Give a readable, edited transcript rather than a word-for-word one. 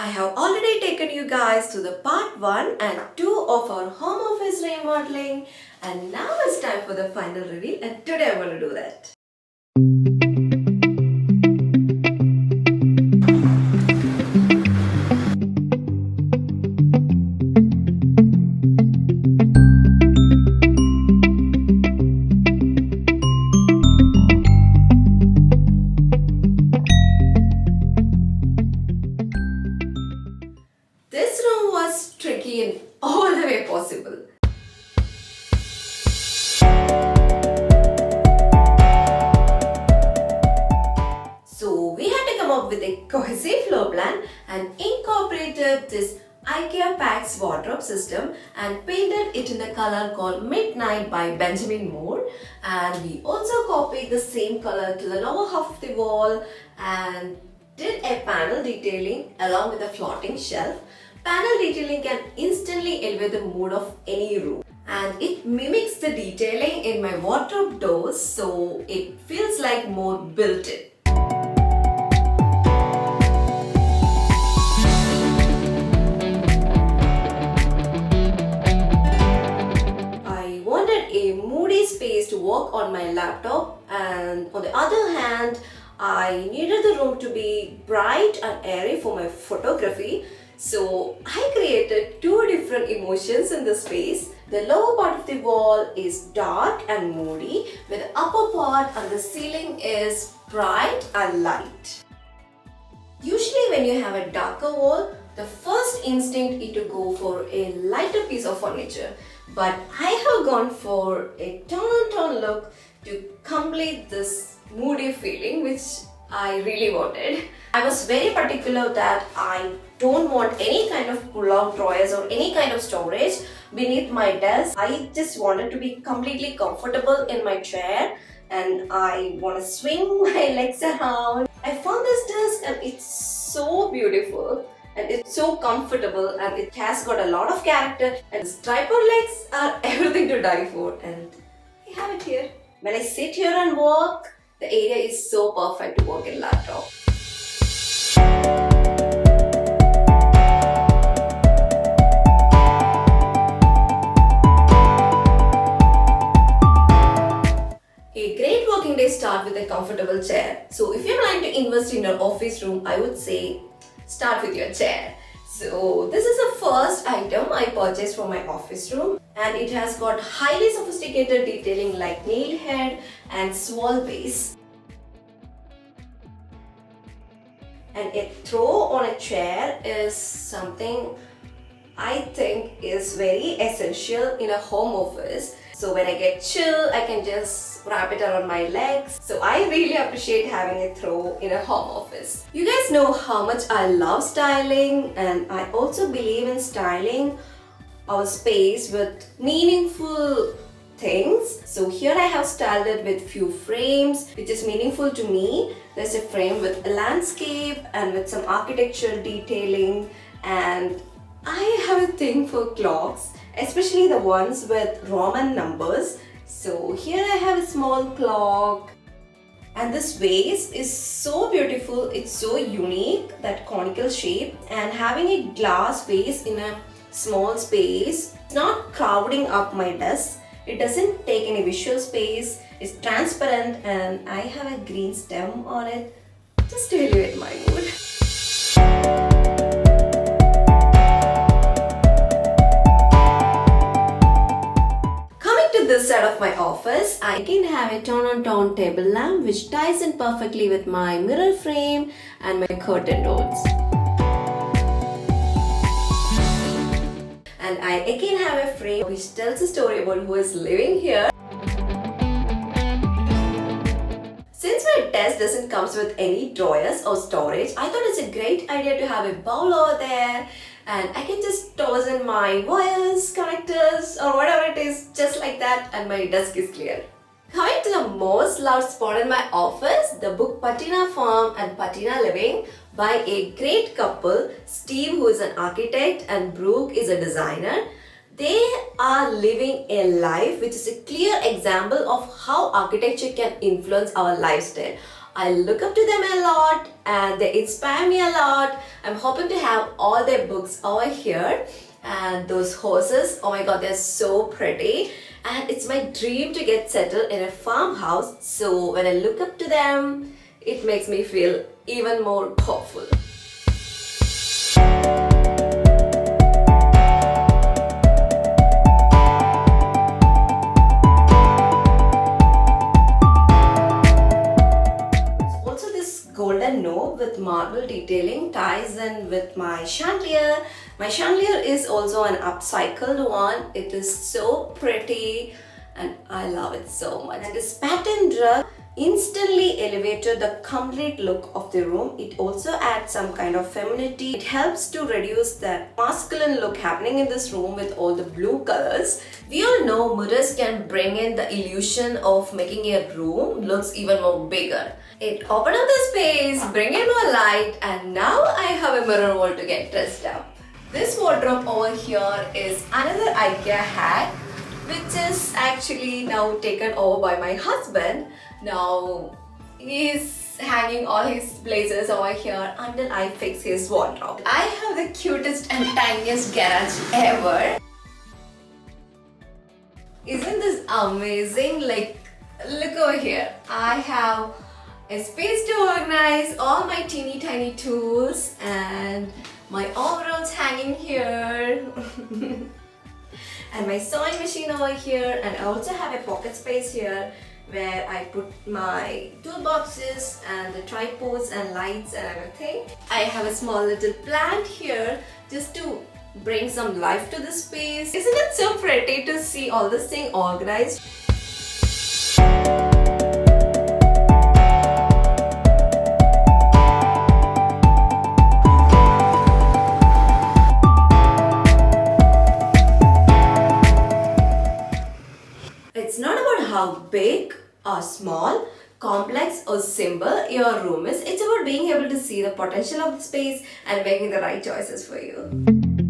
I have already taken you guys to the part 1 and 2 of our home office remodeling, and now it's time for the final reveal, and today I'm going to do that. This room was tricky in all the way possible. So we had to come up with a cohesive floor plan and incorporated this IKEA PAX wardrobe system and painted it in the color called Midnight by Benjamin Moore, and we also copied the same color to the lower half of the wall and did a panel detailing along with a floating shelf. Panel detailing can instantly elevate the mood of any room, and it mimics the detailing in my wardrobe doors, so it feels like more built-in. I wanted a moody space to work on my laptop, and on the other hand, I needed the room to be bright and airy for my photography. So I created two different emotions in the space. The lower part of the wall is dark and moody, where the upper part and the ceiling is bright and light. Usually when you have a darker wall, the first instinct is to go for a lighter piece of furniture. But I have gone for a tone-on-tone look to complete this moody feeling, which I really wanted. I was very particular that I don't want any kind of pull-out drawers or any kind of storage beneath my desk. I just wanted to be completely comfortable in my chair, and I want to swing my legs around. I found this desk and it's so beautiful and it's so comfortable and it has got a lot of character, and the striper legs are everything to die for, and I have it here. When I sit here and work, the area is so perfect to work in laptop. A great working day starts with a comfortable chair. So if you're planning to invest in your office room, I would say start with your chair. So this is the first item I purchased for my office room, and it has got highly sophisticated detailing like nail head and swirl base. And a throw on a chair is something I think is very essential in a home office. So when I get chill, I can just wrap it around my legs. So I really appreciate having a throw in a home office. You guys know how much I love styling, and I also believe in styling our space with meaningful things. So here I have styled it with few frames which is meaningful to me. There's a frame with a landscape and with some architectural detailing, and I have a thing for clocks, especially the ones with Roman numbers. So here I have a small clock, and this vase is so beautiful. It's so unique, that conical shape, and having a glass vase in a small space, it's not crowding up my desk. It doesn't take any visual space. It's transparent, and I have a green stem on it just to elevate my mood. This side of my office, I can have a tone-on-tone table lamp which ties in perfectly with my mirror frame and my curtain rods. And I again have a frame which tells a story about who is living here. Since my desk doesn't come with any drawers or storage, I thought it's a great idea to have a bowl over there, and I can just toss in my wires, connectors, or whatever it is, just like that, and my desk is clear. Coming to the most loved spot in my office, the book Patina Farm and Patina Living by a great couple, Steve, who is an architect, and Brooke is a designer. They are living a life which is a clear example of how architecture can influence our lifestyle. I look up to them a lot and they inspire me a lot. I'm hoping to have all their books over here. And those horses, oh my god, they're so pretty. And it's my dream to get settled in a farmhouse. So when I look up to them, it makes me feel even more hopeful. Also, this golden knob with marble detailing ties in with my chandelier. My chandelier is also an upcycled one. It is so pretty and I love it so much. And this patterned rug instantly elevated the complete look of the room. It also adds some kind of femininity. It helps to reduce that masculine look happening in this room with all the blue colors. We all know mirrors can bring in the illusion of making a room looks even more bigger. It opened up the space, bring in more light, and now I have a mirror wall to get dressed up. This wardrobe over here is another IKEA hack, which is actually now taken over by my husband. Now he's hanging all his blazers over here until I fix his wardrobe. I have the cutest and tiniest garage ever. Isn't this amazing? Like, look over here. I have a space to organize all my teeny tiny tools and my overalls hanging here. And my sewing machine over here, and I also have a pocket space here where I put my toolboxes and the tripods and lights and everything. I have a small little plant here just to bring some life to the space. Isn't it so pretty to see all this thing organized? It's not about how big or small, complex or simple your room is. It's about being able to see the potential of the space and making the right choices for you.